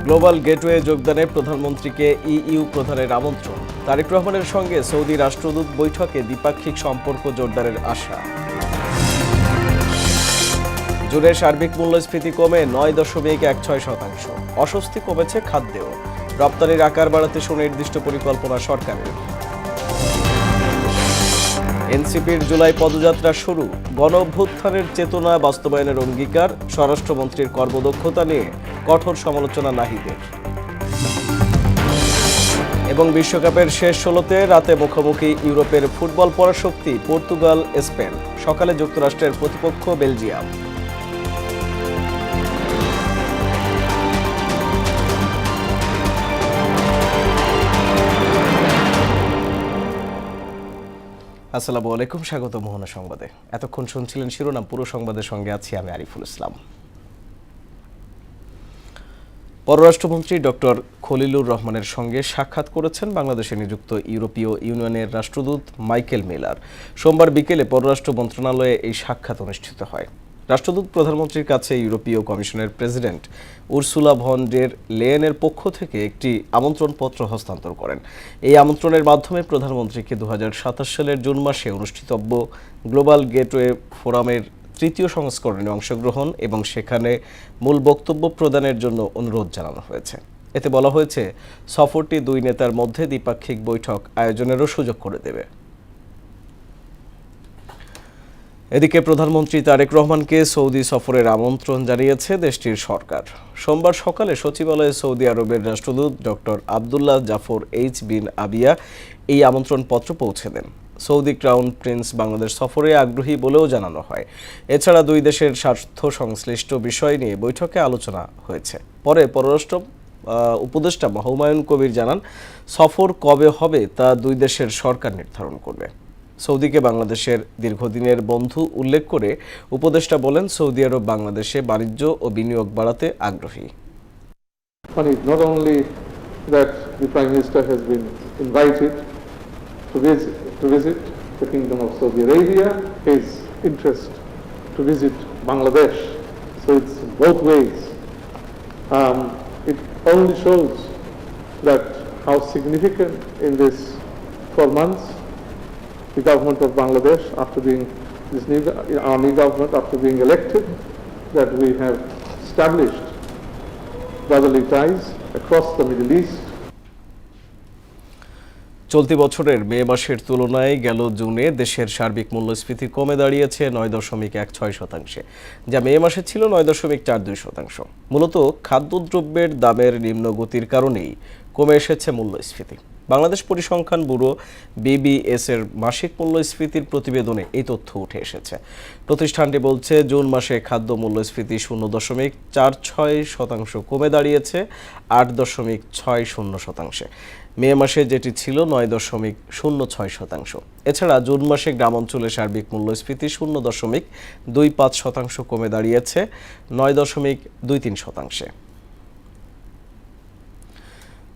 Global gateway যোগদানে প্রধানমন্ত্রীকে EU প্রধানের আমন্ত্রণ। তারেক রহমানের সঙ্গে সৌদি রাষ্ট্রদূত বৈঠকে দ্বিপাক্ষিক সম্পর্ক জোরদারের আশা। জুনে সার্বিক মূল্যস্ফীতি কমে 9.16%। অস্বস্তি কমেছে খাদ্যেও। রপ্তানির আকার বাড়াতে সুনির্দিষ্ট পরিকল্পনা সরকারের। এনসিপির জুলাই পদযাত্রা শুরু। গণ-অভ্যুত্থানের চেতনা বাস্তবায়নের অঙ্গীকার। স্বরাষ্ট্রমন্ত্রীর কর্মদক্ষতা নিয়ে কঠোর সমালোচনা নাহিদের। এবং বিশ্বকাপের শেষ 16তে রাতে মুখোমুখি ইউরোপের ফুটবল পরাশক্তি পর্তুগাল স্পেন। সকালে যুক্তরাষ্ট্রের প্রতিপক্ষ বেলজিয়াম। আসসালামু আলাইকুম, স্বাগত মোহনা সংবাদে। এতক্ষণ শুনছিলেন শিরোনাম, পুরো সংবাদের সঙ্গে আছি আমি আরিফুল ইসলাম। পররাষ্ট্রমন্ত্রী ডক্টর খলিলুর রহমানের সঙ্গে সাক্ষাৎ করেছেন বাংলাদেশে নিযুক্ত ইউরোপীয় ইউনিয়নের রাষ্ট্রদূত মাইকেল মিলার। সোমবার বিকেলে পররাষ্ট্র মন্ত্রণালয়ে এই সাক্ষাৎ অনুষ্ঠিত হয়। রাষ্ট্রদূত প্রধানমন্ত্রীর কাছে ইউরোপীয় কমিশনের প্রেসিডেন্ট উর্সুলা ভন ডের লেয়েনের পক্ষ থেকে একটি আমন্ত্রণপত্র হস্তান্তর করেন। এই আমন্ত্রণের মাধ্যমে প্রধানমন্ত্রীকে 2027 সালের জুন মাসে অনুষ্ঠিতব্য গ্লোবাল গেটওয়ে ফোরামের তৃতীয় সংস্করণে অংশগ্রহণ এবং সেখানে মূল বক্তব্য প্রদানের জন্য অনুরোধ জানানো হয়েছে। এতে বলা হয়েছে, সফরটি দুই নেতার মধ্যে দ্বিপাক্ষিক বৈঠক আয়োজনেরও সুযোগ করে দেবে। এদিকে প্রধানমন্ত্রী তারেক রহমানকে সৌদি সফরের আমন্ত্রণ জানিয়েছে দেশটির সরকার। সোমবার সকালে সচিবালয়ে সৌদি আরবের রাষ্ট্রদূত ডক্টর আবদুল্লাহ জাফর এইচ বিন আবিয়া এই আমন্ত্রণপত্র পৌঁছে দেন। সৌদি ক্রাউন প্রিন্স বাংলাদেশ সফরে আগ্রহী বলেও জানানো হয়। এছাড়া দুই দেশের স্বার্থ সংশ্লিষ্ট বিষয় নিয়ে বৈঠকে আলোচনা হয়েছে। পরে পররাষ্ট্র উপদেষ্টা হুমায়ুন কবির জানান, সফর কবে হবে তা দুই দেশের সরকার নির্ধারণ করবে। সৌদিকে বাংলাদেশের দীর্ঘদিনের বন্ধু উল্লেখ করে উপদেষ্টা বলেন, সৌদি আরব বাংলাদেশে বাণিজ্য ও বিনিয়োগ বাড়াতে আগ্রহী। Not only that the Prime Minister has been invited to visit the Kingdom of Saudi Arabia, his interest to visit Bangladesh. So it's both ways. It only shows that how significant in this 4 months the government of Bangladesh, our new government after being elected, that we have established brotherly ties across the Middle East. চলতি বছরের মে মাসের তুলনায় গেল জুনে দেশের সার্বিক মূল্যস্ফীতি কমে দাঁড়িয়েছে 9.16%, যা মে মাসে ছিল 9.42%। মূলত খাদ্যদ্রব্যের দামের নিম্ন গতির কারণেই কমে এসেছে মূল্যস্ফীতি। বাংলাদেশ পরিসংখ্যান ব্যুরো বিবিএস এর মাসিক মূল্যস্ফীতির প্রতিবেদনে এই তথ্য উঠে এসেছে। প্রতিষ্ঠানটি বলছে, জুন মাসে খাদ্য মূল্যস্ফীতি 0.46% কমে দাঁড়িয়েছে 8.60%। মে মাসে যেটি ছিল 9.06%। এছাড়া জুন মাসে গ্রামাঞ্চলে সার্বিক মূল্যস্ফীতি 0.25% কমে দাঁড়িয়েছে 9.23%।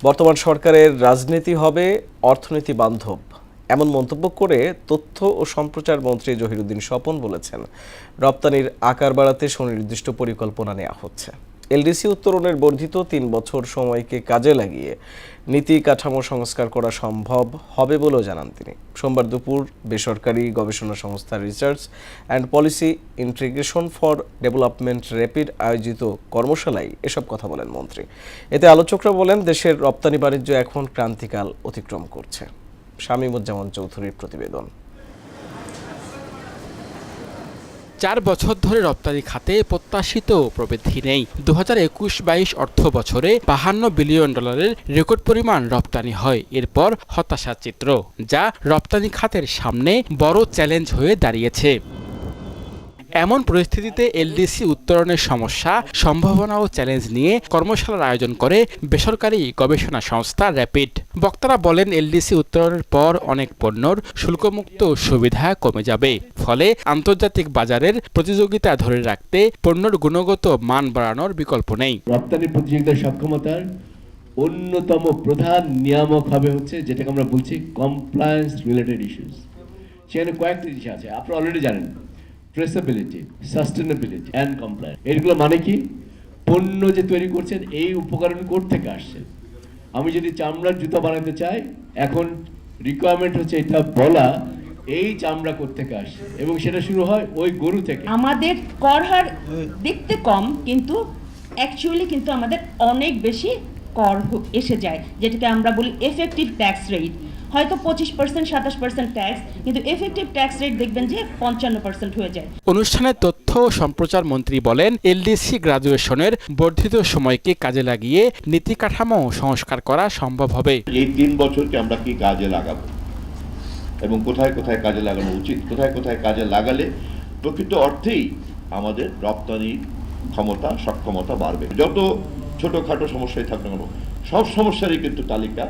বর্তমান সরকারের রাজনীতি হবে অর্থনীতি বান্ধব, এমন মন্তব্য করে তথ্য ও সম্প্রচার মন্ত্রী জহিরুদ্দিন স্বপন বলেছেন, রপ্তানির আকার বাড়াতে সুনির্দিষ্ট পরিকল্পনা নেওয়া হচ্ছে। এলডিসি উত্তরণের বর্ধিত 3 বছর সময়কে কাজে লাগিয়ে নীতি কাঠামো সংস্কার করা সম্ভব হবে বলেও জানান তিনি। সোমবার দুপুর বেসরকারি গবেষণা সংস্থা research and policy integration for development rapid আয়োজিত কর্মশালায় এসব কথা বলেন মন্ত্রী। এতে আলোচকরা বলেন, দেশের রপ্তানি বাণিজ্য এখন ক্রান্তিকাল অতিক্রম করছে। শামীমুজ্জামান চৌধুরীর প্রতিবেদন। 4 বছর ধরে রপ্তানি খাতে প্রত্যাশিত প্রবৃদ্ধি নেই। 2021-22 অর্থ বছরে $52 বিলিয়ন রেকর্ড পরিমাণ রপ্তানি হয়। এরপর হতাশার চিত্র, যা রপ্তানি খাতের সামনে বড় চ্যালেঞ্জ হয়ে দাঁড়িয়েছে। এমন পরিস্থিতিতে এলডিসি উত্তরণের সমস্যা, সম্ভাবনা ও চ্যালেঞ্জ নিয়ে কর্মশালার আয়োজন করে বেসরকারি গবেষণা সংস্থা র্যাপিড। বক্তারা বলেন, এলডিসি উত্তরণের পর অনেক পণ্যর শুল্কমুক্ত সুবিধা কমে যাবে। ফলে আন্তর্জাতিক বাজারের প্রতিযোগিতা ধরে রাখতে পণ্যের গুণগত মান বাড়ানোর বিকল্প নেই। রপ্তানি প্রতিযোগিতার সক্ষমতার অন্যতম প্রধান নিয়ামক হবে হচ্ছে যেটাকে আমরা বলছি কমপ্লায়েন্স রিলেটেড ইস্যুস। সেখানে কয়েকটি জিনিস আছে, আপনারা অলরেডি জানেন। Traceability, sustainability and compliance. এগুলো মানে কি? পণ্য যে তৈরি করছেন এই উপকরণ থেকে আসছে। আমি যদি চামড়ার জুতা বানাতে চাই, এখন রিকোয়ারমেন্ট হচ্ছে এটা বলা এই চামড়া থেকে আসছে, এবং সেটা শুরু হয় ওই গরু থেকে। আমাদের কর হার দেখতে কম, কিন্তু অ্যাকচুয়ালি কিন্তু আমাদের অনেক বেশি কর এসে যায়, যেটাকে আমরা বলি এফেক্টিভ ট্যাক্স রেট। হয়তো 25% 27% ট্যাক্স, কিন্তু এফেক্টিভ ট্যাক্স রেট দেখবেন যে 55% হয়ে যায়। অনুষ্ঠানে তথ্য ও সম্প্রচার মন্ত্রী বলেন, এলডিসি গ্রাজুয়েশনের বর্ধিত সময়কে কাজে লাগিয়ে নীতি কাঠামো সংস্কার করা সম্ভব হবে। এই 3 বছরকে আমরা কি কাজে লাগাবো এবং কোথায় কোথায় কাজে লাগানো উচিত, কোথায় কোথায় কাজে লাগালে প্রকৃত অর্থেই আমাদের রপ্তানির ক্ষমতা সক্ষমতা বাড়বে। যত ছোটখাটো সমস্যাই থাক না কেন, সব সমস্যারই কিন্তু তালিকা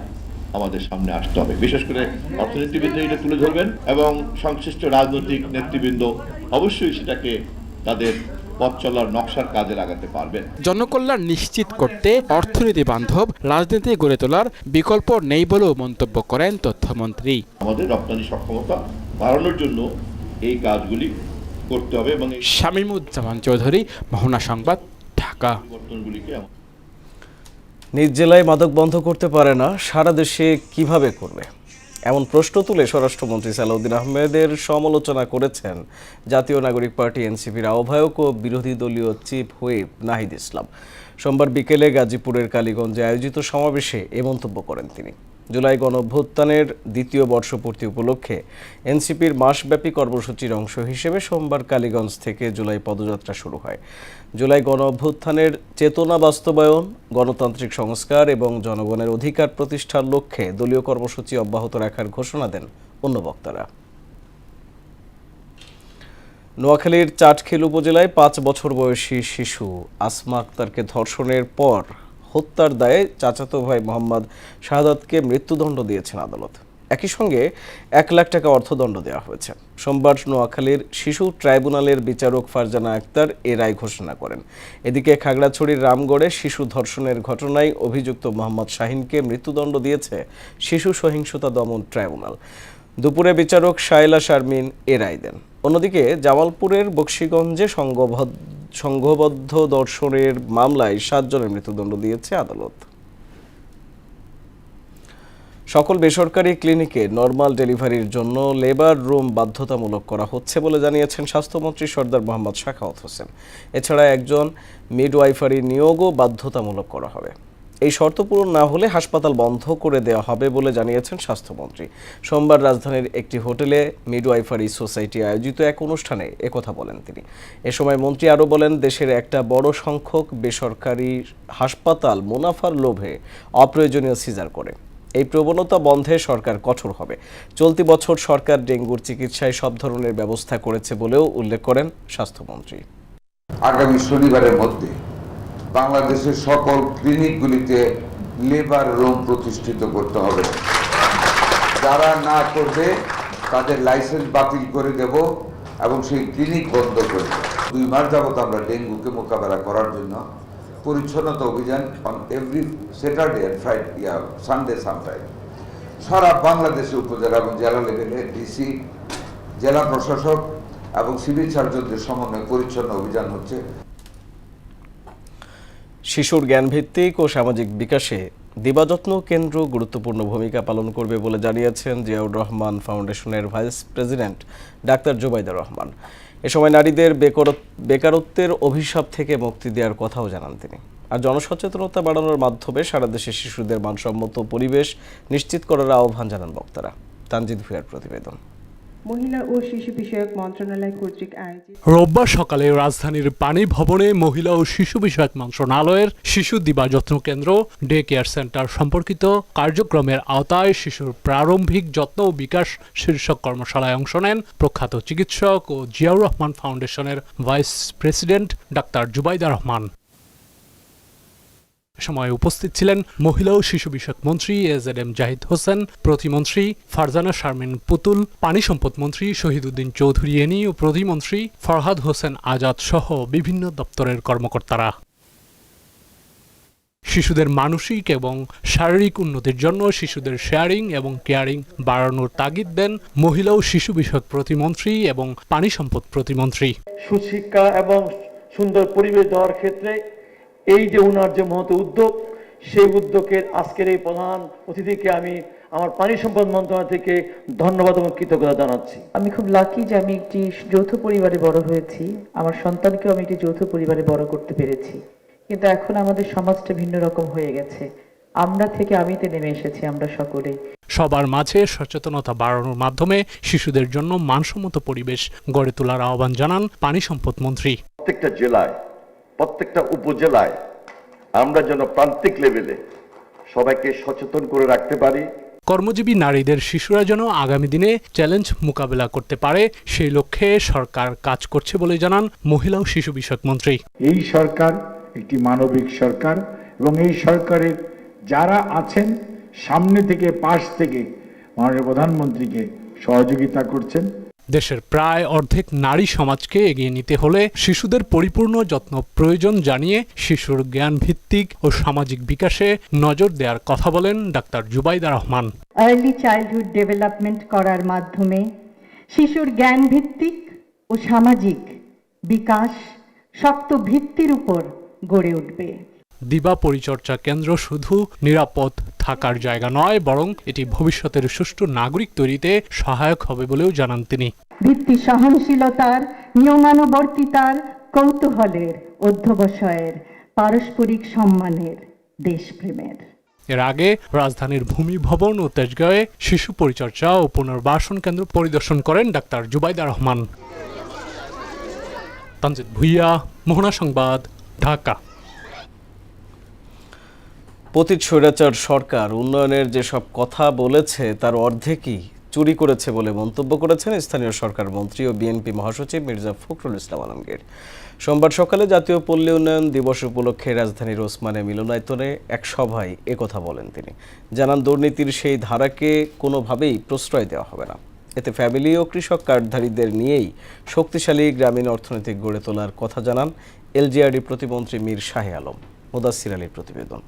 আমাদের সামনে আসতে হবে। বিশেষ করে অর্থনীতিবিদরা এটা তুলে ধরবেন এবং সংশ্লিষ্ট রাজনৈতিক নেতৃবৃন্দ অবশ্যই সেটাকে তাদের পথ চলার নকশার কাজে লাগাতে পারবেন। জনকল্যাণ নিশ্চিত করতে অর্থনীতি বান্ধব রাজনীতি গড়ে তোলার বিকল্প নেই বলেও মন্তব্য করেন তথ্যমন্ত্রী। আমাদের রপ্তানি সক্ষমতা বাড়ানোর জন্য এই কাজগুলি করতে হবে এবং শামীমুজ্জামান চৌধুরী, মোহনা সংবাদ, ঢাকা। পরিবর্তনগুলিকে নিজ জেলায় মাদক বন্ধ করতে পারে না, সারা দেশে কিভাবে করবে? এমন প্রশ্ন তুলে স্বরাষ্ট্রমন্ত্রী সালাউদ্দিন আহমেদের সমালোচনা করেছেন জাতীয় নাগরিক পার্টি এনসিপির আহ্বায়ক ও বিরোধী দলীয় চিফ হুইপ নাহিদ ইসলাম। সোমবার বিকেলে গাজীপুরের কালীগঞ্জে আয়োজিত সমাবেশে এ মন্তব্য করেন তিনি। জুলাই গণঅভ্যুত্থানের দ্বিতীয় বর্ষপূর্তি উপলক্ষে এনসিপির মাসব্যাপী কর্মসূচির অংশ হিসেবে সোমবার কালীগঞ্জ থেকে জুলাই পদযাত্রা শুরু হয়। জুলাই গণঅভ্যুত্থানের চেতনা বাস্তবায়ন, গণতান্ত্রিক সংস্কার এবং জনগণের অধিকার প্রতিষ্ঠার লক্ষ্যে দলীয় কর্মসূচি অব্যাহত রাখার ঘোষণা দেন অন্য বক্তারা। নোয়াখালীর চাটখিল উপজেলায় 5 বছর বয়সী শিশু আসমা আক্তারকে ধর্ষণের পর হত্যার দায়ে চাচাতো ভাই মোহাম্মদ শাহাদাতকে মৃত্যুদণ্ড দিয়েছেন আদালত। একই সঙ্গে 1 লাখ টাকা অর্থদণ্ড দেওয়া হয়েছে। সোমবার নোয়াখালীর শিশু ট্রাইব্যুনালের বিচারক ফারজানা আক্তার এ রায় ঘোষণা করেন। এদিকে খাগড়াছড়ির রামগড়ে শিশু ধর্ষণের ঘটনায় অভিযুক্ত মোহাম্মদ শাহিনকে মৃত্যুদণ্ড দিয়েছে শিশু সহিংসতা দমন ট্রাইব্যুনাল। দুপুরে বিচারক শায়লা শারমিন এ রায় দেন। অন্যদিকে জামালপুরের বকশীগঞ্জে সংঘবদ্ধ ধর্ষণের মামলায় 7 জনের মৃত্যুদণ্ড দিয়েছে আদালত। সকল বেসরকারি ক্লিনিকে নরমাল ডেলিভারির জন্য লেবার রুম বাধ্যতামূলক করা হচ্ছে বলে জানিয়েছেন স্বাস্থ্যমন্ত্রী সরদার মোহাম্মদ সাখাওয়াত হোসেন। এছাড়া একজন মিডওয়াইফারি নিয়োগও বাধ্যতামূলক করা হবে। এই শর্ত পূরণ না হলে হাসপাতাল বন্ধ করে দেওয়া হবে বলে জানিয়েছেন স্বাস্থ্যমন্ত্রী। সোমবার রাজধানীর একটি হোটেলে মিডওয়াইফারি সোসাইটি আয়োজিত এক অনুষ্ঠানে একথা বলেন তিনি। এ সময় মন্ত্রী আরও বলেন, দেশের একটা বড় সংখ্যক বেসরকারি হাসপাতাল মুনাফার লোভে অপ্রয়োজনীয় সিজার করে। এই প্রবণতা বন্ধে সরকার কঠোর হবে। চলতি বছর সরকার ডেঙ্গুর চিকিৎসায় সব ধরনের ব্যবস্থা করেছে বলেও উল্লেখ করেন স্বাস্থ্যমন্ত্রী। আগামী শনিবারের মধ্যে বাংলাদেশের সকল ক্লিনিকগুলিতে লেবার রুম প্রতিষ্ঠিত করতে হবে। যারা না করবে তাদের লাইসেন্স বাতিল করে দেব এবং সেই ক্লিনিক বন্ধ করে দেব। 2 মাস যাবত আমরা ডেঙ্গুকে মোকাবেলা করার জন্য পরিচ্ছন্নতা অভিযান on every Saturday and Friday, Sunday sometime সারা বাংলাদেশে উপজেলা এবং জেলা লেভেলে ডিসি, জেলা প্রশাসক এবং সিভিল সার্জনদের সমন্বয়ে পরিচ্ছন্ন অভিযান হচ্ছে। শিশুর জ্ঞানভিত্তিক ও সামাজিক বিকাশে দিবাযত্ন কেন্দ্র গুরুত্বপূর্ণ ভূমিকা পালন করবে বলে জানিয়েছেন জিয়াউর রহমান ফাউন্ডেশনের vice president doctor Zubaida Rahman. এ সময় নারীদের বেকারত্বের অভিশাপ থেকে মুক্তি দেওয়ার কথাও জানান তিনি। আর জনসচেতনতা বাড়ানোর মাধ্যমে সারা দেশে শিশুদের মানসম্মত পরিবেশ নিশ্চিত করার আহ্বান জানান বক্তারা। তানজিদ ভুঁইয়ার প্রতিবেদন। মহিলা ও শিশু বিষয়ক মন্ত্রণালয় কর্তৃক আয়োজিত রোববার সকালে রাজধানীর পানি ভবনে মহিলা ও শিশু বিষয়ক মন্ত্রণালয়ের শিশু দিবাযত্ন কেন্দ্র ডে কেয়ার সেন্টার সম্পর্কিত কার্যক্রমের আওতায় শিশুর প্রারম্ভিক যত্ন ও বিকাশ শীর্ষক কর্মশালায় অংশ নেন প্রখ্যাত চিকিৎসক ও জিয়াউর রহমান ফাউন্ডেশনের vice president doctor Zubaida Rahman. সময় উপস্থিত ছিলেন মহিলা ও শিশু বিষয়ক মন্ত্রী এজেডএম জাহিদ হোসেন, প্রতিমন্ত্রী ফারজানা শারমিন পুতুল, পানি সম্পদ মন্ত্রী শহীদউদ্দিন চৌধুরী এনি ও প্রতিমন্ত্রী ফরহাদ হোসেন আজাদ সহ বিভিন্ন দপ্তরের কর্মকর্তারা। শিশুদের মানসিক এবং শারীরিক উন্নতির জন্য শিশুদের শেয়ারিং এবং কেয়ারিং বাড়ানোর তাগিদ দেন মহিলা ও শিশু বিষয়ক প্রতিমন্ত্রী এবং পানি সম্পদ প্রতিমন্ত্রী। সুশিক্ষা এবং সুন্দর পরিবেশ দেওয়ার ক্ষেত্রে এই যে উনার যে মহৎ উদ্যোগ, সেই উদ্যোগের আজকের এই প্রধান অতিথিকে আমি আমার পানি সম্পদ মন্ত্রণালয় থেকে ধন্যবাদ এবং কৃতজ্ঞতা জানাচ্ছি। আমি খুব লাকি যে আমি একটি যৌথ পরিবারে বড় হয়েছি, আমার সন্তানকেও আমি একটি যৌথ পরিবারে বড় করতে পেরেছি। কিন্তু এখন আমাদের সমাজটা ভিন্ন রকম হয়ে গেছে, আমরা থেকে আমিতে নেমে এসেছি আমরা সকলে। সবার মাঝে সচেতনতা বাড়ানোর মাধ্যমে শিশুদের জন্য মানসম্মত পরিবেশ গড়ে তোলার আহ্বান জানান পানি সম্পদ মন্ত্রী। প্রত্যেকটা জেলায়, প্রত্যেকটা উপজেলায় আমরা যেন প্রান্তিক লেভেলে সবাইকে সচেতন করে রাখতে পারি। কর্মজীবী নারীদের শিশুরা যেন আগামী দিনে চ্যালেঞ্জ মোকাবেলা করতে পারে, সেই লক্ষ্যে সরকার কাজ করছে বলে জানান মহিলা ও শিশু বিষয়ক মন্ত্রী। এই সরকার একটি মানবিক সরকার এবং এই সরকারের যারা আছেন সামনে থেকে পাশ থেকে মাননীয় প্রধানমন্ত্রীকে সহযোগিতা করছেন। দেশের প্রায় অর্ধেক নারী সমাজকে এগিয়ে নিতে হলে শিশুদের পরিপূর্ণ যত্ন প্রয়োজন জানিয়ে শিশুর জ্ঞান ভিত্তিক ও সামাজিক বিকাশে নজর দেওয়ার কথা বলেন doctor Zubaida Rahman. Early childhood development করার মাধ্যমে শিশুর জ্ঞান ভিত্তিক ও সামাজিক বিকাশ শক্ত ভিত্তির উপর গড়ে উঠবে। দিবা পরিচর্যা কেন্দ্র শুধু নিরাপদ থাকার জায়গা নয়, বরং এটি ভবিষ্যতের সুষ্ঠু নাগরিক তৈরিতে সহায়ক হবে বলেও জানান তিনি। ভিত্তি সহনশীলতার, নিয়মানুবর্তিতার, কৌতূহলের, অধ্যবসায়ের, পারস্পরিক সম্মানের, দেশপ্রেমের। এর আগে রাজধানীর ভূমি ভবন ও তেজগাঁওয়ে শিশু পরিচর্যা ও পুনর্বাসন কেন্দ্র পরিদর্শন করেন ডাক্তার জুবাইদা রহমান। তানজিদ ভুইয়া, মোহনা সংবাদ, ঢাকা। পতিত স্বৈরাচার সরকার উন্নয়নের যেসব কথা বলেছে তার অর্ধেকই চুরি করেছে বলে মন্তব্য করেছেন স্থানীয় সরকার মন্ত্রী ও বিএনপি মহাসচিব মির্জা ফখরুল ইসলাম আলমগীর। সোমবার সকালে জাতীয় পল্লী উন্নয়ন দিবস উপলক্ষে রাজধানীর ওসমানে মিলনায়তনে এক সভায় একথা বলেন তিনি। জানান, দুর্নীতির সেই ধারাকে কোনোভাবেই প্রশ্রয় দেওয়া হবে না। এতে ফ্যামিলি ও কৃষক কার্ডধারীদের নিয়েই শক্তিশালী গ্রামীণ অর্থনীতি গড়ে তোলার কথা জানান এলজিআরডি প্রতিমন্ত্রী মীর শাহে আলম। মুদাসসির আলীর প্রতিবেদন।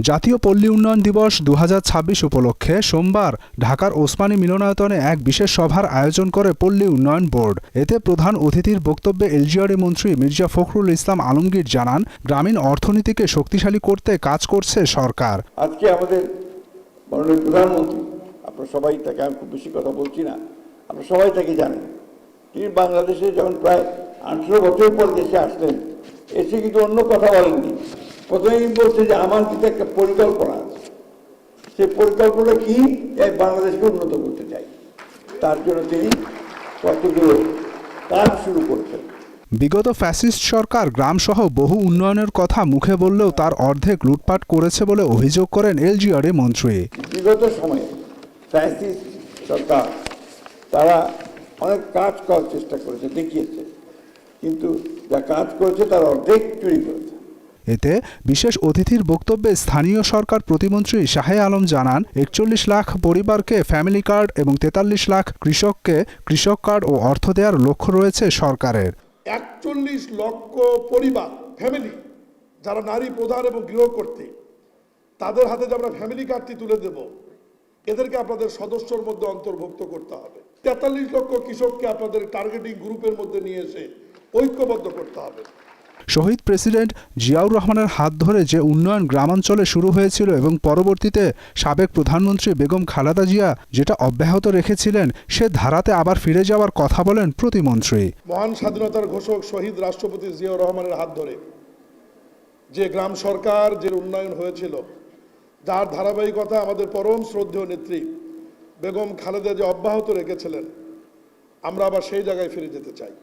জাতীয় পল্লী উন্নয়ন দিবস 2026 উপলক্ষে সোমবার ঢাকার ওসমানী মিলনায়তনে এক বিশেষ সভার আয়োজন করে পল্লী উন্নয়ন বোর্ড। এতে প্রধান অতিথির বক্তব্যে এলজিআরডি মন্ত্রী মির্জা ফখরুল ইসলাম আলমগীর জানান, গ্রামীণ অর্থনীতিকে শক্তিশালী করতে কাজ করছে সরকার। আজকে আমাদের মাননীয় প্রধানমন্ত্রী, আপনারা সবাই তাকে, আমি খুব বেশি কথা বলছি না, আপনারা সবাই তাকে জানেন, তিনি বাংলাদেশে যখন প্রায় 18 বছর পর দেশে আসলেন, এসে কিন্তু অন্য কথা বলেননি। প্রথমেই বলছে যে আমার কিন্তু একটা পরিকল্পনা আছে, সেই পরিকল্পনা কি, বাংলাদেশকে উন্নত করতে চাই, তার জন্য তিনি কতগুলো কাজ শুরু করেছেন। বিগত ফ্যাসিস্ট সরকার গ্রামসহ বহু উন্নয়নের কথা মুখে বললেও তার অর্ধেক লুটপাট করেছে বলে অভিযোগ করেন এলজিআরডি মন্ত্রী। বিগত সময়ে ফ্যাসিস্ট সরকার তারা অনেক কাজ করার চেষ্টা করেছে, দেখিয়েছে, কিন্তু যা কাজ করেছে তার অর্ধেক চুরি করেছে। এতে বিশেষ অতিথির বক্তব্যে স্থানীয় সরকার প্রতিমন্ত্রী শাহে আলম জানান, 41 লাখ পরিবারকে ফ্যামিলি কার্ড এবং 43 লাখ কৃষককে কৃষক কার্ড ও অর্থ দেওয়ার লক্ষ্য রয়েছে সরকারের। 41 লক্ষ পরিবার, ফ্যামিলি যারা নারী প্রধান এবং গৃহকর্ত্রী, তাদের হাতে যে আমরা ফ্যামিলি কার্ডটি তুলে দেব, এদেরকে আপনাদের সদস্যর মধ্যে অন্তর্ভুক্ত করতে হবে। 43 লক্ষ কৃষককে আপনাদের টার্গেটিং গ্রুপের মধ্যে নিয়ে এসে ঐক্যবদ্ধ করতে হবে। শহীদ প্রেসিডেন্ট জিয়াউর রহমানের হাত ধরে যে উন্নয়ন গ্রামাঞ্চলে শুরু হয়েছিল এবং পরবর্তীতে সাবেক প্রধানমন্ত্রী বেগম খালেদা জিয়া যেটা অব্যাহত রেখেছিলেন, সে ধারাতে আবার ফিরে যাওয়ার কথা বলেন প্রতিমন্ত্রী। মহান স্বাধীনতার ঘোষক শহীদ রাষ্ট্রপতি জিয়াউর রহমানের হাত ধরে যে গ্রাম সরকার, যে উন্নয়ন হয়েছিল, যার ধারাবাহিকতা আমাদের পরম শ্রদ্ধেয় নেত্রী বেগম খালেদা জিয়া অব্যাহত রেখেছিলেন, আমরা আবার সেই জায়গায় ফিরে যেতে চাই।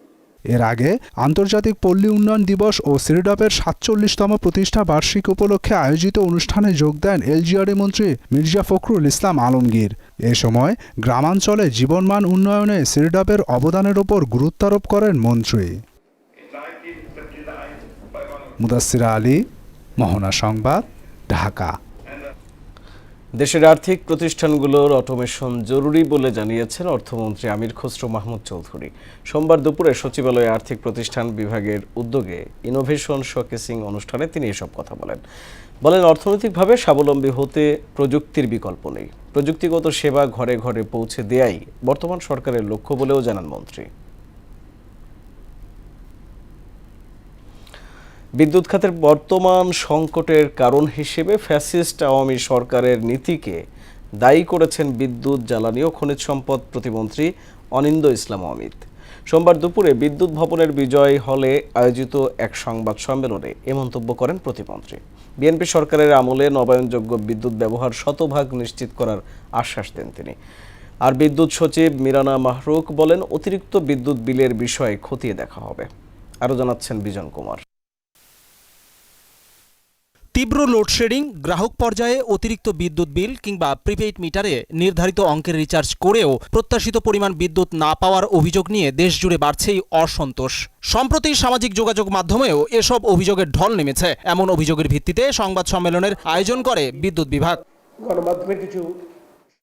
এর আগে আন্তর্জাতিক পল্লী উন্নয়ন দিবস ও সিরডাপের 47তম প্রতিষ্ঠা বার্ষিকী উপলক্ষে আয়োজিত অনুষ্ঠানে যোগ দেন এলজিআরডি মন্ত্রী মির্জা ফখরুল ইসলাম আলমগীর। এ সময় গ্রামাঞ্চলে জীবনমান উন্নয়নে সিরডাপের অবদানের ওপর গুরুত্বারোপ করেন মন্ত্রী। মুদাসসির আলী, মোহনা সংবাদ, ঢাকা। দেশের আর্থিক প্রতিষ্ঠানগুলোর অটোমেশন জরুরি বলে জানিয়েছেন অর্থমন্ত্রী আমির খসরু মাহমুদ চৌধুরী। সোমবার দুপুরে সচিবালয়ে আর্থিক প্রতিষ্ঠান বিভাগের উদ্যোগে ইনোভেশন শোকেসিং অনুষ্ঠানে তিনি এসব কথা বলেন অর্থনৈতিকভাবে স্বাবলম্বী হতে প্রযুক্তির বিকল্প নেই। প্রযুক্তিগত সেবা ঘরে ঘরে পৌঁছে দেয়াই বর্তমান সরকারের লক্ষ্য বলেও জানান মন্ত্রী। বিদ্যুৎ খাতের বর্তমান সংকটের কারণ হিসেবে ফ্যাসিস্ট আওয়ামী সরকারের নীতিকে দায়ী করেছেন বিদ্যুৎ, জ্বালানি ও খনিজ সম্পদ প্রতিমন্ত্রী অনিন্দ্য ইসলাম অমিত। সোমবার দুপুরে বিদ্যুৎ ভবনের বিজয় হলে আয়োজিত এক সংবাদ সম্মেলনে এ মন্তব্য করেন প্রতিমন্ত্রী। বিএনপি সরকারের আমলে নবায়নযোগ্য বিদ্যুৎ ব্যবহার শতভাগ নিশ্চিত করার আশ্বাস দেন তিনি। আর বিদ্যুৎ সচিব মিরানা মাহরুক বলেন, অতিরিক্ত বিদ্যুৎ বিলের বিষয়ে খতিয়ে দেখা হবে। আরও জানাচ্ছেন বিজন কুমার। তীব্র লোডশেডিং, গ্রাহক পর্যায়ে অতিরিক্ত বিদ্যুৎ বিল কিংবা প্রিপেইড মিটারে নির্ধারিত অঙ্কের রিচার্জ করেও প্রত্যাশিত পরিমাণ বিদ্যুৎ না পাওয়ার অভিযোগ নিয়ে দেশজুড়ে বাড়ছেই অসন্তোষ। সম্প্রতি সামাজিক যোগাযোগ মাধ্যমেও এসব অভিযোগের ঢল নেমেছে। এমন অভিযোগের ভিত্তিতে সংবাদ সম্মেলনের আয়োজন করে বিদ্যুৎ বিভাগ।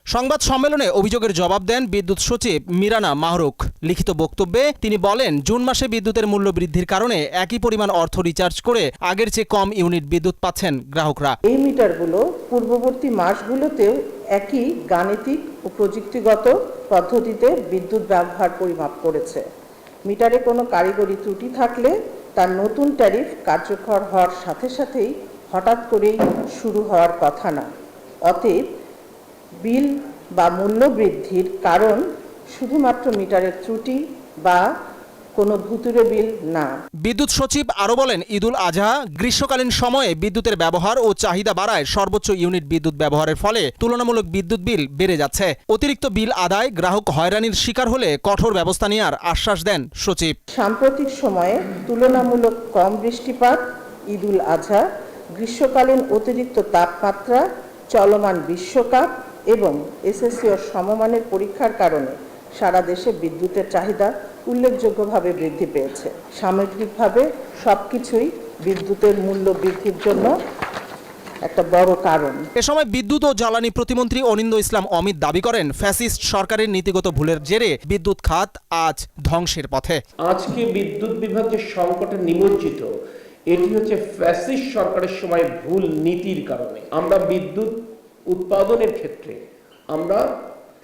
সংবাদ সম্মেলনে অভিযোগের জবাব দেন বিদ্যুৎ সচিব মিরানা মাহরুক। লিখিত বক্তব্যে তিনি বলেন, জুন মাসে বিদ্যুতের মূল্য বৃদ্ধির কারণে একই পরিমাণ অর্থ রিচার্জ করে আগের চেয়ে কম ইউনিট বিদ্যুৎ পাচ্ছেন গ্রাহকরা। এই মিটারগুলো পূর্ববর্তী মাসগুলোতেও একই গাণিতিক ও প্রযুক্তিগত পদ্ধতিতে বিদ্যুৎ ব্যবহার পরিমাপ করেছে। মিটারে কোনো কারিগরি ত্রুটি থাকলে তার নতুন ট্যারিফ কার্যকর হওয়ার সাথে সাথেই হঠাৎ করেই শুরু হওয়ার কথা না। অতএব বিল বা মূল্য বৃদ্ধির কারণ শুধুমাত্র মিটারের ত্রুটি বা কোনো ভুতুড়ে বিল না। বিদ্যুৎ সচিব আরও বলেন, ঈদুল আজহা, গ্রীষ্মকালীন সময়ে বিদ্যুতের ব্যবহার ও চাহিদা বাড়ায় সর্বোচ্চ ইউনিট বিদ্যুৎ ব্যবহারের ফলে তুলনামূলক বিদ্যুৎ বিল বেড়ে যাচ্ছে। অতিরিক্ত বিল আদায়, গ্রাহক হয়রানির শিকার হলে কঠোর ব্যবস্থা নেওয়ার আশ্বাস দেন সচিব। সাম্প্রতিক সময়ে তুলনামূলক কম বৃষ্টিপাত, ঈদুল আজহা, গ্রীষ্মকালীন অতিরিক্ত তাপমাত্রা, চলমান বিশ্বকাপ এবং এসএসসি ও সমমানের পরীক্ষার কারণে সারা দেশে বিদ্যুতের চাহিদা উল্লেখযোগ্যভাবে বৃদ্ধি পেয়েছে। সামগ্রিকভাবে সবকিছুই বিদ্যুতের মূল্য বৃদ্ধির জন্য একটা বড় কারণ। এ সময় বিদ্যুৎ ও জ্বালানি প্রতিমন্ত্রী অনিন্দ্য ইসলাম অমিত দাবি করেন, ফ্যাসিস্ট সরকারের নীতিগত ভুলের জেরে বিদ্যুৎ খাত আজ ধ্বংসের পথে। আজকে বিদ্যুৎ বিভাগ যে সংকটে নিমজ্জিত, এটি হচ্ছে ফ্যাসিস্ট সরকারের সময় ভুল নীতির কারণে। আমরা বিদ্যুৎ উৎপাদনের ক্ষেত্রে আমরা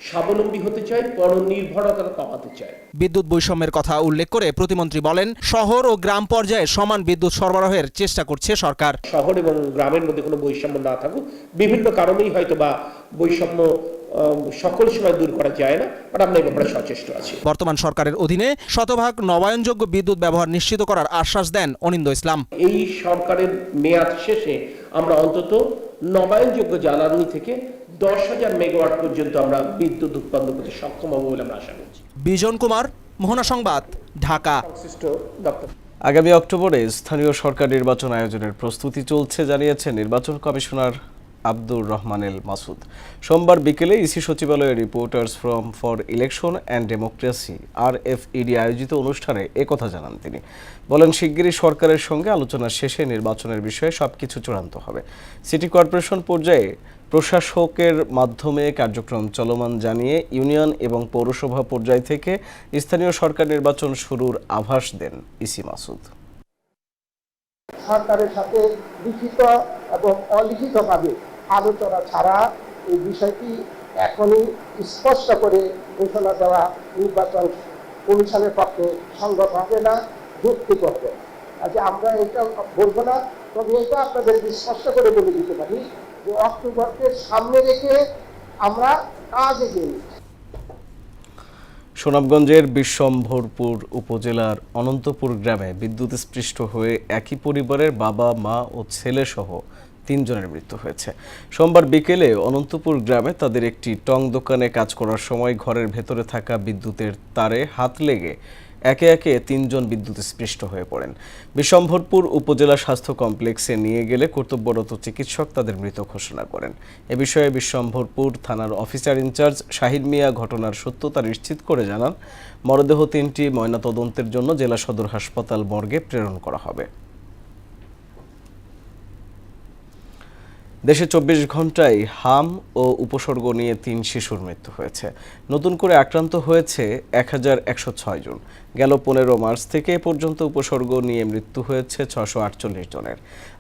স্বাবলম্বী হতে চাই, পরনির্ভরতা কমাতে চাই। বিদ্যুৎ বৈষম্যের কথা উল্লেখ করে প্রতিমন্ত্রী বলেন, শহর ও গ্রাম পর্যায়ে সমান বিদ্যুৎ সরবরাহের চেষ্টা করছে সরকার। শহর এবং গ্রামের মধ্যে কোনো বৈষম্য না থাকুক, বিভিন্ন কারণেই হয়তো বা বৈষম্য সকল সময় দূর করা যায় না, বাট আমরা এই ব্যাপারে সচেষ্ট আছি। বর্তমান সরকারের অধীনে শতভাগ নবায়নযোগ্য বিদ্যুৎ ব্যবহার নিশ্চিত করার আশ্বাস দেন অনিন্দ্য ইসলাম। এই সরকারের মেয়াদ শেষে আমরা অন্তত নবায়নযোগ্য জ্বালানি থেকে 10,000 মেগাওয়াট পর্যন্ত আমরা বিদ্যুৎ উৎপন্ন করতে সক্ষম হব বলে আমরা আশা করছি। বিজন কুমার, মোহনা সংবাদ, ঢাকা। আগামী অক্টোবরে স্থানীয় সরকার নির্বাচন আয়োজনের প্রস্তুতি চলছে জানিয়েছেন নির্বাচন কমিশনার আব্দুর রহমান এল মাসুদ। সোমবার বিকেলে ইসি সচিবালয়ে reporters forum for election and democracy RFED আয়োজিত অনুষ্ঠানে একথা জানান তিনি। বলেন, শিগগিরই সরকারের সঙ্গে আলোচনা শেষে নির্বাচনের বিষয়ে সবকিছু চূড়ান্ত হবে। সিটি কর্পোরেশন পর্যায়ে প্রশাসকের মাধ্যমে কার্যক্রম চলমান জানিয়ে ইউনিয়ন এবং পৌরসভা পর্যায় থেকে স্থানীয় সরকার নির্বাচন শুরুর আভাস দেন ইসি মাসুদ। সরকারের সাথে লিখিত এবং অলিখিতভাবে আলোচনা ছাড়া এই বিষয়টি এখনই স্পষ্ট করে ঘোষণা দেওয়া নির্বাচন কমিশনের পক্ষে সংগত হবে না, যুক্তিগত। আচ্ছা, আমরা এটা বলবো না, তবে এটা আপনাদের স্পষ্ট করে বলে দিতে পারি যে অক্টোবরকে সামনে রেখে আমরা কাজ এগিয়ে নিচ্ছি। সুনামগঞ্জের বিশ্বম্ভরপুর উপজেলার অনন্তপুর গ্রামে বিদ্যুৎস্পৃষ্ট হয়ে একই পরিবারের বাবা, মা ও ছেলে সহ 3 জনের মৃত্যু হয়েছে। সোমবার বিকেলে অনন্তপুর গ্রামে তাদের একটি টং দোকানে কাজ করার সময় ঘরের ভেতরে থাকা বিদ্যুতের তারে হাত লেগে একে একে 3 জন বিদ্যুৎস্পৃষ্ট হয়ে পড়েন। বিশ্বম্ভরপুর উপজেলা স্বাস্থ্য কমপ্লেক্সে নিয়ে গেলে কর্তব্যরত চিকিৎসক তাদের মৃত ঘোষণা করেন। এ বিষয়ে বিশ্বম্ভরপুর থানার অফিসার ইনচার্জ শাহিদ মিয়া ঘটনার সত্যতা নিশ্চিত করে জানান, মরদেহ 3টি ময়নাতদন্তের জন্য জেলা সদর হাসপাতাল মর্গে প্রেরণ করা হবে। দেশে 24 ঘন্টায় হাম ও উপসর্গ নিয়ে 3 শিশুর মৃত্যু হয়েছে। নতুন করে আক্রান্ত হয়েছে 1106 জন। গেল 15 মার্চ থেকে এ পর্যন্ত উপসর্গ নিয়ে মৃত্যু হয়েছে 648 জনের।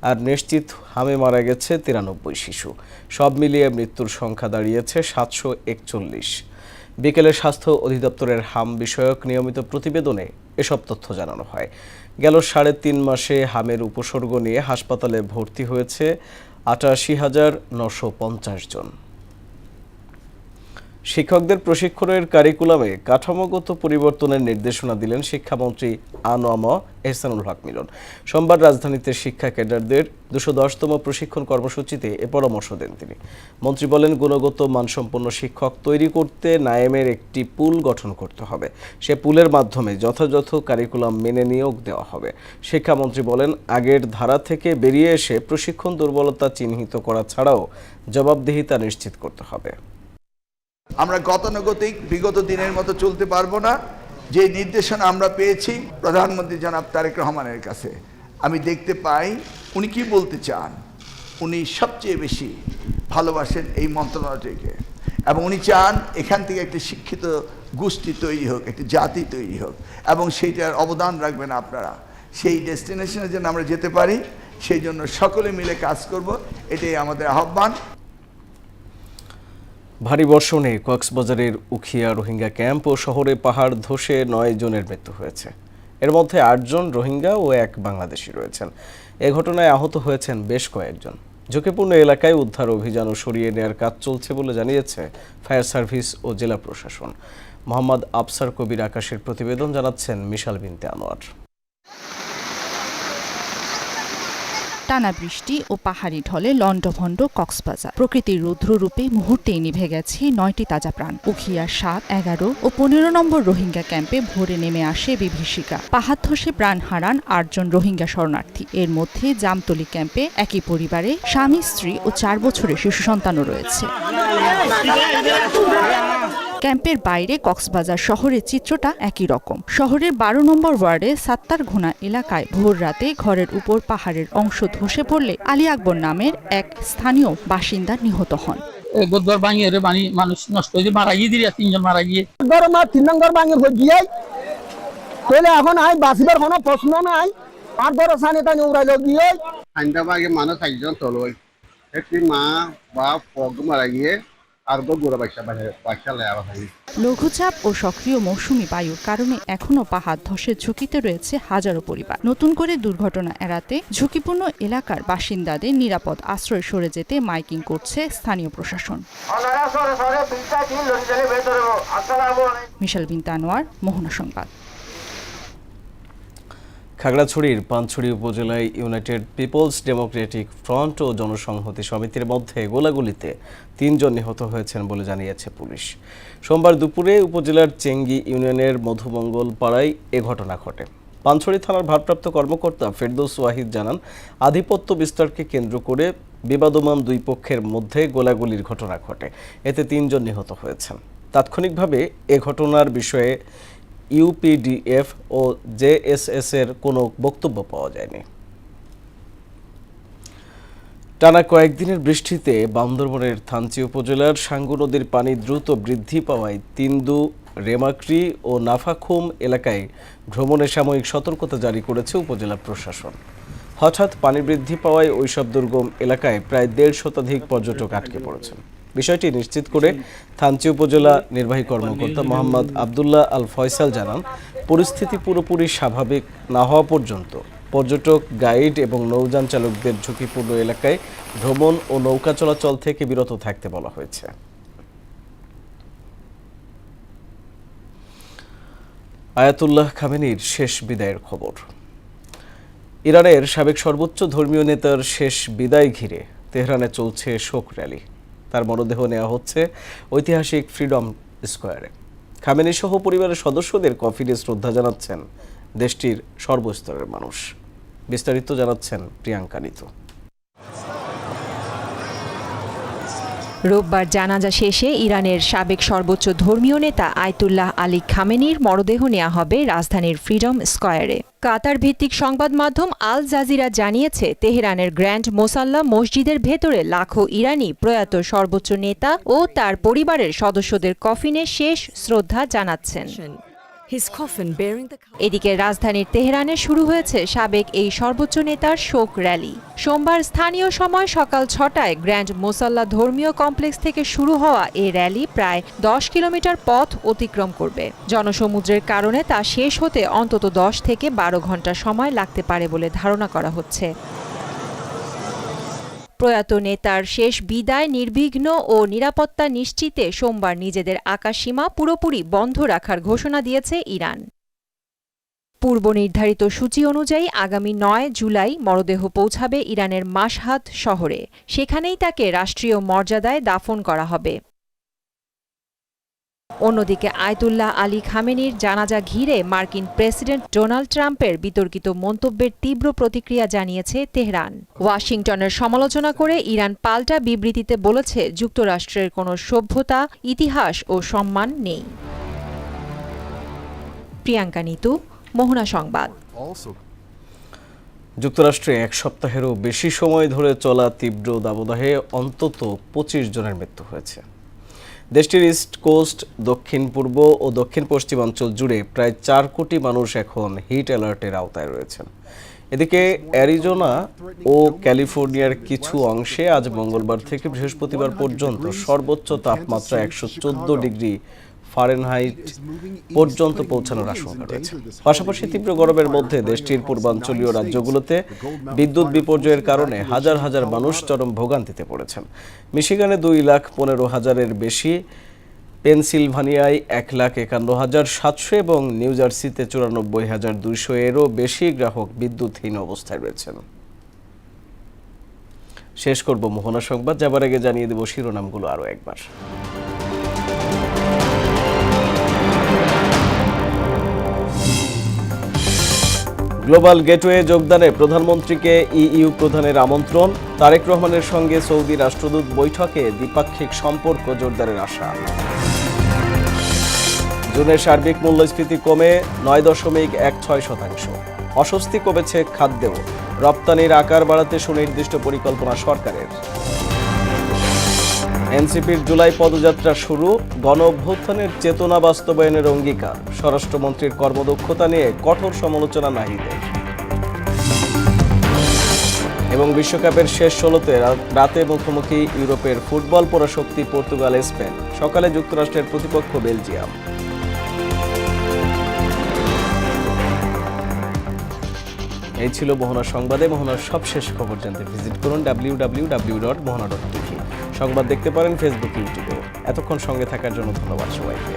আর নিশ্চিত হামে মারা গেছে 93 শিশু। সব মিলিয়ে মৃত্যুর সংখ্যা দাঁড়িয়েছে 741। বিকেলে স্বাস্থ্য অধিদপ্তরের হাম বিষয়ক নিয়মিত প্রতিবেদনে এসব তথ্য জানানো হয়। গেল 3.5 মাসে হামের উপসর্গ নিয়ে হাসপাতালে ভর্তি হয়েছে 88,950 জন। শিক্ষকদের প্রশিক্ষণের কারিকুলামে কাঠামোগত পরিবর্তনের নির্দেশনা দিলেন শিক্ষামন্ত্রী আনোয়ার এহসানুল হক মিলন। সোমবার রাজধানীতে শিক্ষা ক্যাডারদের 210তম প্রশিক্ষণ কর্মসূচিতে এ পরামর্শ দেন তিনি। মন্ত্রী বলেন, গুণগত মানসম্পন্ন শিক্ষক তৈরি করতে নায়েমের একটি পুল গঠন করতে হবে। সে পুলের মাধ্যমে যথাযথ কারিকুলাম মেনে নিয়োগ দেওয়া হবে। শিক্ষামন্ত্রী বলেন, আগের ধারা থেকে বেরিয়ে এসে প্রশিক্ষণ দুর্বলতা চিহ্নিত করা ছাড়াও জবাবদিহিতা নিশ্চিত করতে হবে। আমরা গতানুগতিক বিগত দিনের মতো চলতে পারবো না। যে নির্দেশনা আমরা পেয়েছি প্রধানমন্ত্রী জনাব তারেক রহমানের কাছে, আমি দেখতে পাই উনি কি বলতে চান। উনি সবচেয়ে বেশি ভালোবাসেন এই মন্ত্রণালয়টিকে এবং উনি চান এখান থেকে একটি শিক্ষিত গোষ্ঠী তৈরি হোক, একটি জাতি তৈরি হোক এবং সেইটার অবদান রাখবেন আপনারা। সেই ডেস্টিনেশনে যেন আমরা যেতে পারি, সেই জন্য সকলে মিলে কাজ করব, এটাই আমাদের আহ্বান। ভারী বর্ষণে কক্সবাজারের উখিয়া রোহিঙ্গা ক্যাম্প ও শহরে পাহাড় ধসে 9 জনের মৃত্যু হয়েছে। এর মধ্যে 8 জন রোহিঙ্গা ও 1 বাংলাদেশি রয়েছেন। এ ঘটনায় আহত হয়েছেন বেশ কয়েকজন। ঝুঁকিপূর্ণ এলাকায় উদ্ধার অভিযান ও সরিয়ে নেওয়ার কাজ চলছে বলে জানিয়েছে ফায়ার সার্ভিস ও জেলা প্রশাসন। মোহাম্মদ আফসার কবির আকাশের প্রতিবেদন, জানাচ্ছেন মিশাল বিনতে আনোয়ার। টানা বৃষ্টি ও পাহাড়ি ঢলে লণ্ডভণ্ড কক্সবাজার। প্রকৃতির রুদ্ররূপে মুহূর্তেই নিভে গেছে 9টি তাজা প্রাণ। উখিয়ার 7, 11 ও 15 নম্বর রোহিঙ্গা ক্যাম্পে ভোরে নেমে আসে বিভীষিকা। পাহাড় ধসে প্রাণ হারান 8 জন রোহিঙ্গা শরণার্থী। এর মধ্যে জামতলী ক্যাম্পে একই পরিবারে স্বামী, স্ত্রী ও 4 বছরের শিশু সন্তানও রয়েছে। ক্যাম্পের বাইরে কক্সবাজার শহরের চিত্রটা একই রকম। শহরের 12 নম্বর ওয়ার্ডে সাত্তারঘোনা এলাকায় ভোর রাতে ঘরের উপর পাহাড়ের অংশ ধসে পড়লে আলী আকবর নামের এক স্থানীয় বাসিন্দা নিহত হন। মানুষ নষ্ট হয়ে মারা গিয়ে 3 জন মারা গিয়ে 3 নম্বর ভাঙে গিয়ে এখন আই বাঁচিবার কোনো প্রশ্ন নাই। আর ধরো সানি তানি উড়াইল গিয়ে আইন্দাবাগে মানুষ 1 জন তল একটি মা বা পগ মারা গিয়ে লঘুচাপ ও সক্রিয় মৌসুমী বায়ুর কারণে এখনো পাহাড় ধসের ঝুঁকিতে রয়েছে হাজারো পরিবার। নতুন করে দুর্ঘটনা এড়াতে ঝুঁকিপূর্ণ এলাকার বাসিন্দাদের নিরাপদ আশ্রয় সরে যেতে মাইকিং করছে স্থানীয় প্রশাসন। মিশাল বিনতে আনোয়ার, মোহনা সংবাদ। খাগড়াছড়ির পানছড়ি উপজেলায় ইউনাইটেড পিপলস ডেমোক্রেটিক ফ্রন্ট ও জনসংহতি সমিতির মধ্যে গোলাগুলিতে 3 জন নিহত হয়েছেন বলে জানিয়েছে পুলিশ। সোমবার দুপুরে উপজেলার চেঙ্গি ইউনিয়নের মধুমঙ্গল পাড়ায় এ ঘটনা ঘটে। পানছড়ি থানার ভারপ্রাপ্ত কর্মকর্তা ফেরদৌস ওয়াহিদ জানান, আধিপত্য বিস্তারকে কেন্দ্র করে বিবাদমান 2 পক্ষের মধ্যে গোলাগুলির ঘটনা ঘটে। এতে 3 জন নিহত হয়েছেন। তাৎক্ষণিকভাবে এ ঘটনার বিষয়ে ইউপিডিএফ ও জেএসএস এর কোনো বক্তব্য পাওয়া যায়নি। টানা কয়েকদিনের বৃষ্টিতে বান্দরবনের থানচি উপজেলার সাঙ্গু নদীর পানি দ্রুত বৃদ্ধি পাওয়ায় তিন্দু, রেমাক্রি ও নাফাখুম এলাকায় ভ্রমণে সাময়িক সতর্কতা জারি করেছে উপজেলা প্রশাসন। হঠাৎ পানি বৃদ্ধি পাওয়ায় ওইসব দুর্গম এলাকায় প্রায় 1.5 শতাধিক পর্যটক আটকে পড়েছেন। বিষয়টি নিশ্চিত করে থানচি উপজেলা নির্বাহী কর্মকর্তা মোহাম্মদ আবদুল্লাহ আল ফয়সাল জানান, পরিস্থিতি পুরোপুরি স্বাভাবিক না হওয়া পর্যন্ত পর্যটক, গাইড এবং নৌযান চালকদের ঝুঁকিপূর্ণ এলাকায় ভ্রমণ ও নৌকা চলাচল থেকে বিরত থাকতে বলা হয়েছে। আয়াতুল্লাহ খামেনির শেষ বিদায়ের খবর। ইরানের সাবেক সর্বোচ্চ ধর্মীয় নেতার শেষ বিদায় ঘিরে তেহরানে চলছে শোক র্যালি। তার মরদেহ নেওয়া হচ্ছে ঐতিহাসিক ফ্রিডম স্কোয়ারে। খামেনি সহ পরিবারের সদস্যদের কফিনে শ্রদ্ধা জানাচ্ছেন দেশটির সর্বস্তরের মানুষ। বিস্তারিত জানাচ্ছেন প্রিয়াঙ্কা নিতু। রোববার জানাজা শেষে ইরানের সাবেক সর্বোচ্চ ধর্মীয় নেতা আয়াতুল্লাহ আলী খামেনির মরদেহ নেওয়া হবে রাজধানীর ফ্রিডম স্কয়ারে। কাতার ভিত্তিক সংবাদ মাধ্যম আল জাজিরা জানিয়েছে, তেহরানের গ্র্যান্ড মোসাল্লা মসজিদের ভেতরে লাখো ইরানি প্রয়াত সর্বোচ্চ নেতা ও তার পরিবারের সদস্যদের কফিনে শেষ শ্রদ্ধা জানাচ্ছেন। এদিকে রাজধানীর তেহরানে শুরু হয়েছে সাবেক এই সর্বোচ্চ নেতার শোক র্যালি। সোমবার স্থানীয় সময় সকাল 6টায় গ্র্যান্ড মোসাল্লা ধর্মীয় কমপ্লেক্স থেকে শুরু হওয়া এই র্যালি প্রায় 10 কিলোমিটার পথ অতিক্রম করবে। জনসমুদ্রের কারণে তা শেষ হতে অন্তত 10 থেকে 12 ঘন্টা সময় লাগতে পারে বলে ধারণা করা হচ্ছে। প্রয়াত নেতার শেষ বিদায় নির্বিঘ্ন ও নিরাপত্তা নিশ্চিতে সোমবার নিজেদের আকাশসীমা পুরোপুরি বন্ধ রাখার ঘোষণা দিয়েছে ইরান। পূর্ব নির্ধারিত সূচি অনুযায়ী আগামী 9 জুলাই মরদেহ পৌঁছাবে ইরানের মাশহাদ শহরে। সেখানেই তাকে রাষ্ট্রীয় মর্যাদায় দাফন করা হবে। অন্যদিকে আয়াতুল্লাহ আলী খামেনির জানাজা ঘিরে মার্কিন প্রেসিডেন্ট ডোনাল্ড ট্রাম্পের বিতর্কিত মন্তব্যের তীব্র প্রতিক্রিয়া জানিয়েছে তেহরান। ওয়াশিংটনের সমালোচনা করে ইরান পাল্টা বিবৃতিতে বলেছে, যুক্তরাষ্ট্রের কোনো সভ্যতা, ইতিহাস ও সম্মান নেই। প্রিয়াঙ্কা নিতু, মোহনা সংবাদ। যুক্তরাষ্ট্রে এক সপ্তাহেরও বেশি সময় ধরে চলা তীব্র দাবদাহে অন্তত 25 জনের মৃত্যু হয়েছে। দেশটির ইস্ট কোস্ট, দক্ষিণ পূর্ব ও দক্ষিণ পশ্চিমাঞ্চল জুড়ে প্রায় 4 কোটি মানুষ এখন হিট অ্যালার্টের আওতায় রয়েছেন। এদিকে অ্যারিজোনা ও ক্যালিফোর্নিয়ার কিছু অংশে আজ মঙ্গলবার থেকে বৃহস্পতিবার পর্যন্ত সর্বোচ্চ তাপমাত্রা 114 ডিগ্রি ফারেনহাইট পর্যন্ত পৌঁছানোর আশঙ্কা রয়েছে। পাশাপাশি তীব্র গরমের মধ্যে দেশটির পূর্বাঞ্চলীয় রাজ্যগুলোতে বিদ্যুৎ বিপর্যয়ের কারণে হাজার হাজার মানুষ চরম ভোগান্তিতে পড়েছেন। মিশিগানে 2,15,000-এর বেশি, পেনসিলভানিয়ায় 1,51,700 এবং নিউ জার্সিতে 94,200-এরও বেশি গ্রাহক বিদ্যুৎহীন অবস্থায় রয়েছেন। শেষ করব মোহনা সংবাদ, যাবার আগে জানিয়ে দেব শিরোনামগুলো আরও একবার। গ্লোবাল গেটওয়ে যোগদানে প্রধানমন্ত্রীকে ইইউ প্রধানের আমন্ত্রণ। তারেক রহমানের সঙ্গে সৌদি রাষ্ট্রদূত বৈঠকে দ্বিপাক্ষিক সম্পর্ক জোরদারের আশা। জুনে সার্বিক মূল্যস্ফীতি কমে 9.16%। অস্বস্তি কমেছে খাদ্যেও। রপ্তানির আকার বাড়াতে সুনির্দিষ্ট পরিকল্পনা সরকারের। এনসিপির জুলাই পদযাত্রা শুরু, গণ অভ্যুত্থানের চেতনা বাস্তবায়নের অঙ্গীকার। স্বরাষ্ট্রমন্ত্রীর কর্মদক্ষতা নিয়ে কঠোর সমালোচনা নাহিদের। এবং বিশ্বকাপের শেষ 16তে রাতে মুখোমুখি ইউরোপের ফুটবল পরাশক্তি পর্তুগাল, স্পেন। সকালে যুক্তরাষ্ট্রের প্রতিপক্ষ বেলজিয়াম। এই ছিল মোহনা সংবাদে। মোহনার সবশেষ খবর জানতে ভিজিট করুন www.mohana.tv। সংবাদ দেখতে পারেন ফেসবুক, ইউটিউবেও। এতক্ষণ সঙ্গে থাকার জন্য ধন্যবাদ সবাইকে।